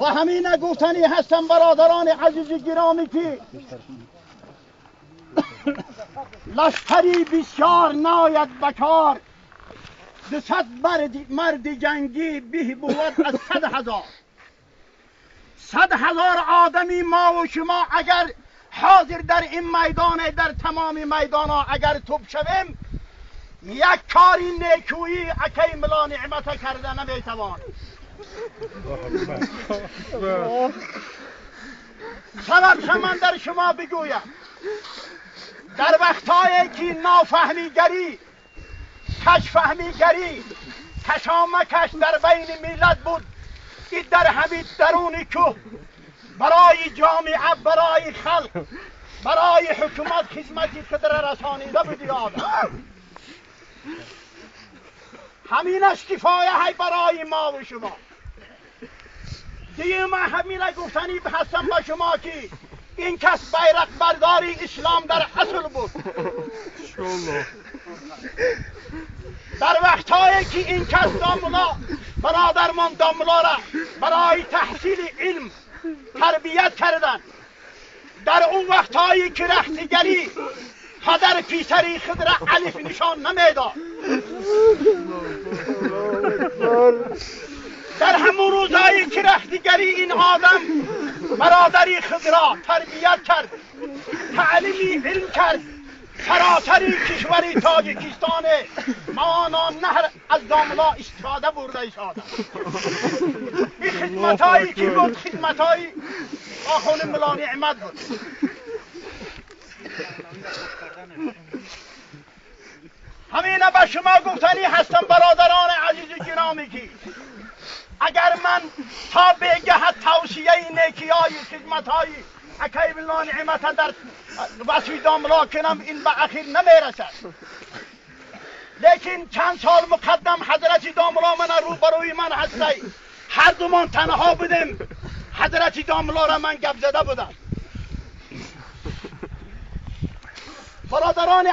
و همین گفتنی هستم برادران عزیز گرامی که لشکری بسیار ناید بکار، 200 مرد جنگی به بود از 100,000. 100,000 آدمی ما و شما اگر حاضر در این میدان، در تمام میدان ها اگر توپ شویم، یک کاری نیکویی اکی ملا نعمت کرده نمیتوان. سبب من در شما بگویم، در وقتایی که نافهمیگری، کشفهمیگری، کشامکش در بین ملت بود، این در همین درون که برای جامعه، برای خلق، برای حکومت خدمتی که در رسانیده بودی آدم، همین است کفایه های برای ما و شما. دیگه من همین گفتنی هستم با شما که این کس بیرق برداری اسلام در اصل بود. در وقتایی که این کس داملا، برادرمان داملا را برای تحصیل علم تربیت کردن، در اون وقتایی که رختگری پدر پیسری خود را الف نشان نمیداد، در همون روزایی که رختگری این آدم برادری خود را تربیت کرد، تعلیمی علم کرد، سراسری کشوری تاجیکستان مانا نهر از داملا استفاده برده ایست آدم. این خدمتایی که بود خدمتایی آخون ملا نعمت بود. همینه به شما گفتنی هستم برادران عزیز گرامی که اگر من تا بگه توصیه نیکیای خدمتایی اکی ملا نعمت در وصفی داملا کنم، این به اخیر نمیرسد. لیکن چند سال مقدم حضرت داملا من روبروی من هستی، هر دومان تنها بودیم، حضرت داملا را من گپ زده بودم. برادران